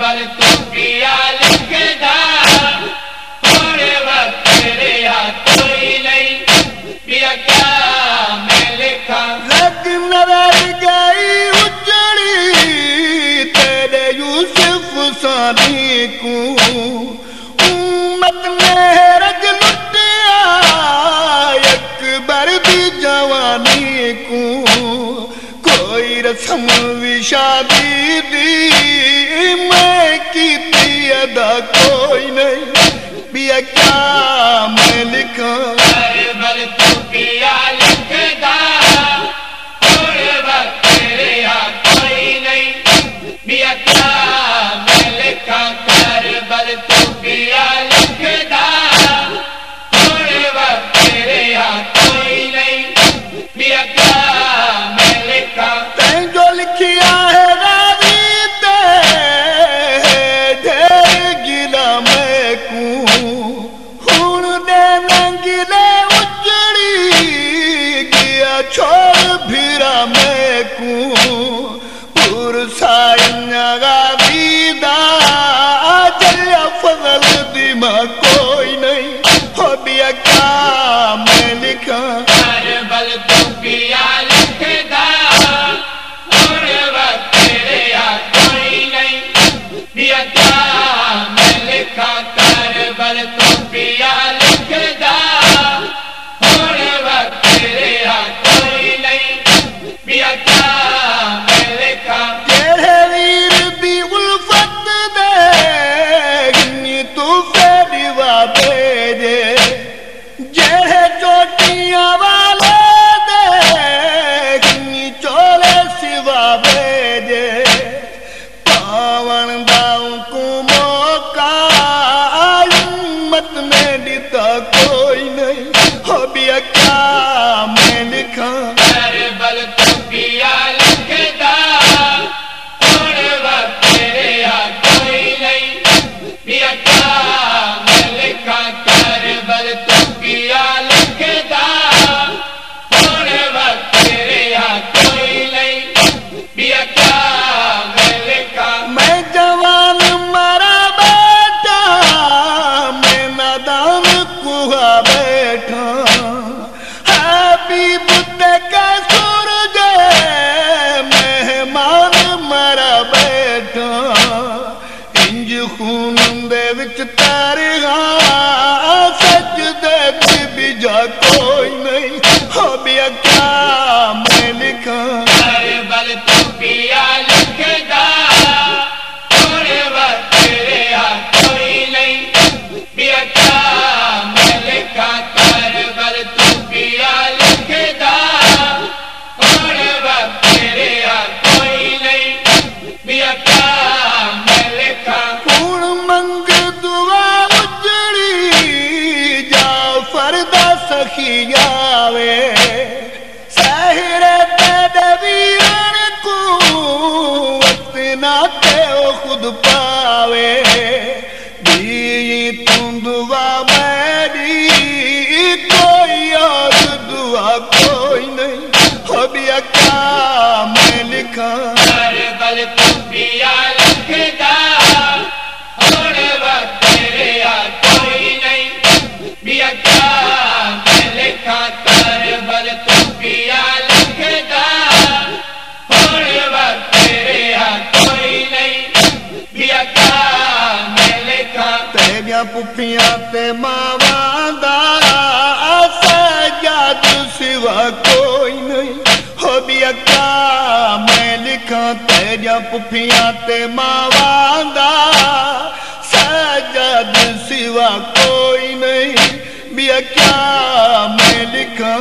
بل تو کیا لکھدا اور وقت رہا کوئی نہیں پیا کیا میں لکھا لگ نظر گئی اجڑی تیرے یوسف ثانی کو امت نے رج لٹیا اکبر دی جوانی کو کوئی رسم بھی شادی دی میں کیتی ادا کوئی نہیں پیا کیا میں لکھا بل تو کیا لکھدا اور وقت رہا کوئی نہیں پیا کیا میں لکھا بل تو کیا لکھدا اور وقت رہا کوئی نہیں پیا کیا میں لکھا تین جو لکھیا ہے راضی تے ڈھیر گلا میں کو ہون دے ننگلے اجڑی گیا چھوڑ بھیرا میں کو پور سائن غازی دا جلیا فضل دی ماں کوئی نہیں ہو بیا کیا میں لکھا بل تو کیا لکھدا اور وقت رہا کوئی نہیں پیا کیا میں لکھا بل تو کیا لکھدا اور وقت رہا کوئی نہیں پیا کیا میں لکھا تیرے ویر دی الفت دے گنی تو فیدیوا بیجے جہے چوٹیاں والے دے گنی چولے سوا بیجے پاون داؤں کو موقع امت میں دیتا کوئی نہیں ہو بیا کیا میں لکھا بل تو کیا لکھدا اور وقت رہا کوئی نہیں پیا کیا میں لکھا بل تو کیا لکھدا اور وقت رہا کوئی نہیں پیا کیا میں لکھا میں جوان مرا بیٹا میں نادان کوہا بیٹھا حبیب تے کا سورج مہمان مرا بیٹھا انج خون دے وچ تارغا سجدے تے بھی جا کوئی نہیں ہو بیا کیا میں لکھا بل تو کیا لکھدا اور وقت رہا کوئی نہیں پیا کیا میں لکھا بل تو کیا لکھدا اور وقت رہا کوئی نہیں پیا کیا میں لکھا کون منگ دعا اجڑی جا فردا سخی آوے سہر تدبیرن کو اتنا تے خود پاوے دی تم دعا میری کوئی اور دعا کوئی نہیں ہو بیا کیا میں لکھا بل تو کیا لکھدا اور وقت رہا کوئی نہیں پیا کیا میں لکھا بل تو کیا لکھدا اور وقت رہا کوئی نہیں پیا کیا میں لکھا تیریاں پپیاں تے ماواں دا سجاد سوا کوئی نہیں ہو بیا کیا میں لکھا تیریاں پپیاں تے ماواں دا سجاد سوا کوئی نہیں بیا کیا میں لکھا